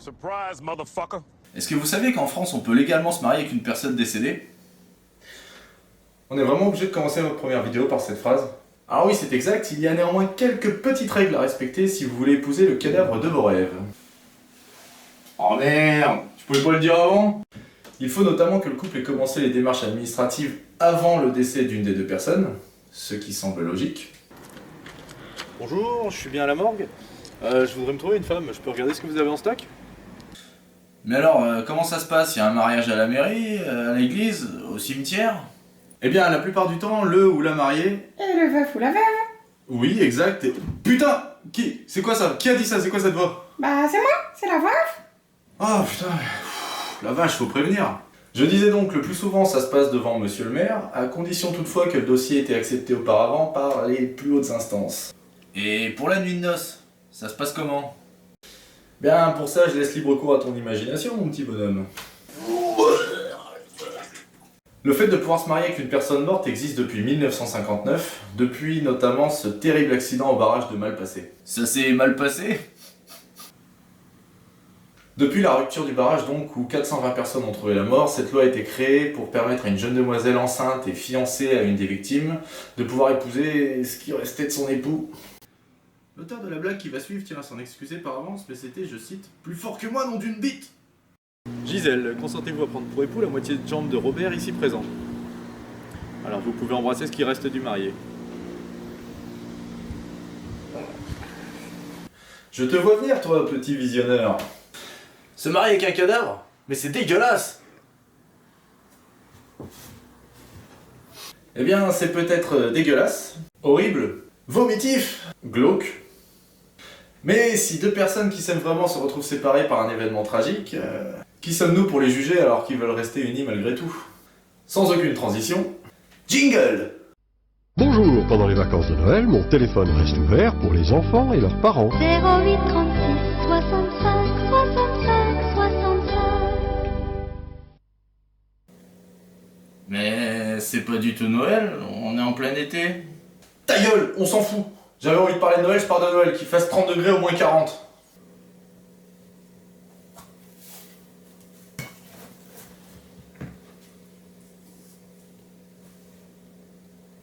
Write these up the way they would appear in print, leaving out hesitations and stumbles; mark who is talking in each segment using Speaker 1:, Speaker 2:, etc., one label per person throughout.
Speaker 1: Surprise, motherfucker.
Speaker 2: Est-ce que vous savez qu'en France, on peut légalement se marier avec une personne décédée?
Speaker 3: On est vraiment obligé de commencer notre première vidéo par cette phrase. Alors oui, c'est exact, il y a néanmoins quelques petites règles à respecter si vous voulez épouser le cadavre de vos rêves.
Speaker 2: Oh merde, tu pouvais pas le dire avant?
Speaker 3: Il faut notamment que le couple ait commencé les démarches administratives avant le décès d'une des deux personnes, ce qui semble logique.
Speaker 4: Bonjour, je suis bien à la morgue. Je voudrais me trouver une femme, je peux regarder ce que vous avez en stock?
Speaker 2: Mais alors, comment ça se passe? Il y a un mariage à la mairie, à l'église, au cimetière?
Speaker 3: Eh bien, la plupart du temps, le ou la mariée...
Speaker 5: Et le veuf ou la veuve?
Speaker 3: Oui, exact, et... Putain! Qui? C'est quoi ça? Qui a dit ça? C'est quoi cette voix?
Speaker 5: Bah c'est moi, c'est la veuve.
Speaker 3: Oh putain, la vache, faut prévenir. Je disais donc, le plus souvent ça se passe devant monsieur le maire, à condition toutefois que le dossier ait été accepté auparavant par les plus hautes instances.
Speaker 2: Et pour la nuit de noces, ça se passe comment?
Speaker 3: Bien, pour ça, je laisse libre cours à ton imagination, mon petit bonhomme. Le fait de pouvoir se marier avec une personne morte existe depuis 1959, depuis notamment ce terrible accident au barrage de Malpassé.
Speaker 2: Ça s'est mal passé?
Speaker 3: Depuis la rupture du barrage donc, où 420 personnes ont trouvé la mort, cette loi a été créée pour permettre à une jeune demoiselle enceinte et fiancée à une des victimes de pouvoir épouser ce qui restait de son époux. L'auteur de la blague qui va suivre tient à s'en excuser par avance, mais c'était, je cite, « plus fort que moi, nom d'une bite !»
Speaker 4: Gisèle, consentez-vous à prendre pour époux la moitié de jambe de Robert ici présent. Alors vous pouvez embrasser ce qui reste du marié.
Speaker 3: Je te vois venir, toi, petit visionneur.
Speaker 2: Se marier avec un cadavre? Mais c'est dégueulasse!
Speaker 3: Eh bien, c'est peut-être dégueulasse, horrible, vomitif, glauque. Mais si deux personnes qui s'aiment vraiment se retrouvent séparées par un événement tragique, qui sommes-nous pour les juger alors qu'ils veulent rester unis malgré tout? Sans aucune transition, jingle!
Speaker 6: Bonjour, pendant les vacances de Noël, mon téléphone reste ouvert pour les enfants et leurs parents.
Speaker 7: 08 36 65 65 65.
Speaker 2: Mais c'est pas du tout Noël, on est en plein été.
Speaker 3: Ta gueule, on s'en fout! J'avais envie de parler de Noël, je parle de Noël, qu'il fasse 30 degrés au moins 40.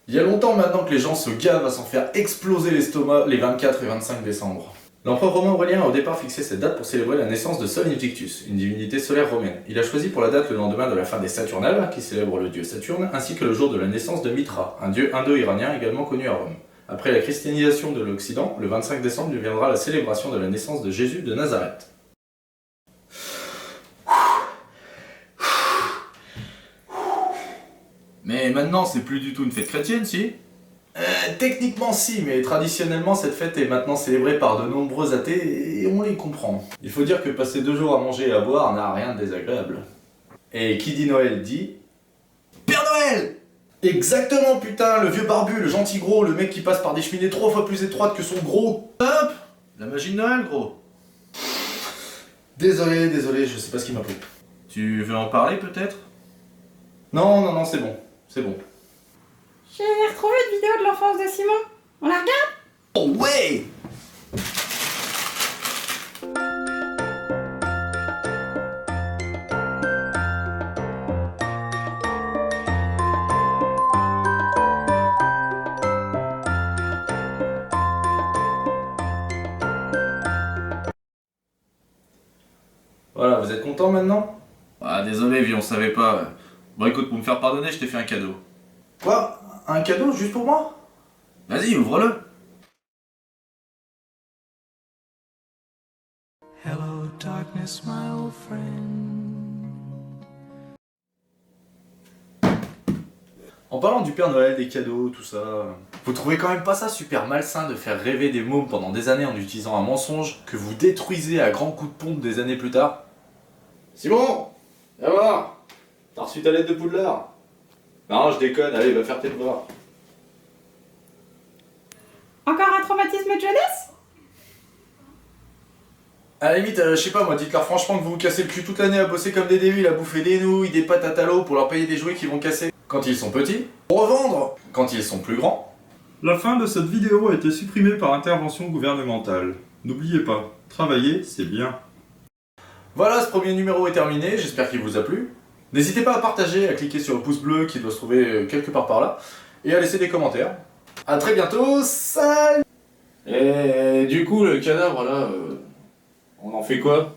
Speaker 3: Il y a longtemps maintenant que les gens se gavent à s'en faire exploser l'estomac les 24 et 25 décembre. L'empereur romain Aurélien a au départ fixé cette date pour célébrer la naissance de Sol Invictus, une divinité solaire romaine. Il a choisi pour la date le lendemain de la fin des Saturnales, qui célèbre le dieu Saturne, ainsi que le jour de la naissance de Mitra, un dieu indo-iranien également connu à Rome. Après la christianisation de l'Occident, le 25 décembre deviendra la célébration de la naissance de Jésus de Nazareth.
Speaker 2: Mais maintenant, c'est plus du tout une fête chrétienne, si?
Speaker 3: Techniquement si, mais traditionnellement cette fête est maintenant célébrée par de nombreux athées et on les comprend. Il faut dire que passer 2 jours à manger et à boire n'a rien de désagréable. Et qui dit Noël dit... Père Noël! Exactement putain, le vieux barbu, le gentil gros, le mec qui passe par des cheminées 3 fois plus étroites que son gros...
Speaker 2: Hop! La magie de Noël, gros.
Speaker 3: Désolé, je sais pas ce qui m'a pris.
Speaker 2: Tu veux en parler, peut-être?
Speaker 3: Non, c'est bon, c'est bon.
Speaker 5: J'ai retrouvé une vidéo de l'enfance de Simon. On la regarde?
Speaker 2: Oh ouais!
Speaker 3: Voilà, vous êtes content maintenant?
Speaker 2: Ah, désolé, vieux, on savait pas. Bon, écoute, pour me faire pardonner, je t'ai fait un cadeau.
Speaker 3: Quoi? Un cadeau juste pour moi?
Speaker 2: Vas-y, ouvre-le.
Speaker 8: Hello, darkness, my old friend.
Speaker 3: En parlant du Père Noël, des cadeaux, tout ça... Vous trouvez quand même pas ça super malsain de faire rêver des mômes pendant des années en utilisant un mensonge que vous détruisez à grands coups de pompe des années plus tard? Simon! Viens voir! T'as reçu ta lettre de Poudlard? Non, je déconne, allez, va faire tes devoirs.
Speaker 5: Encore un traumatisme de jeunesse?
Speaker 3: À la limite, je sais pas moi, dites-leur franchement que vous vous cassez le cul toute l'année à bosser comme des débiles, à bouffer des nouilles, des pâtes à tallow pour leur payer des jouets qui vont casser quand ils sont petits, pour revendre quand ils sont plus grands.
Speaker 9: La fin de cette vidéo a été supprimée par intervention gouvernementale. N'oubliez pas, travailler, c'est bien.
Speaker 3: Voilà, ce premier numéro est terminé, j'espère qu'il vous a plu. N'hésitez pas à partager, à cliquer sur le pouce bleu qui doit se trouver quelque part par là, et à laisser des commentaires. A très bientôt, salut!
Speaker 2: Et du coup, le cadavre là, on en fait quoi?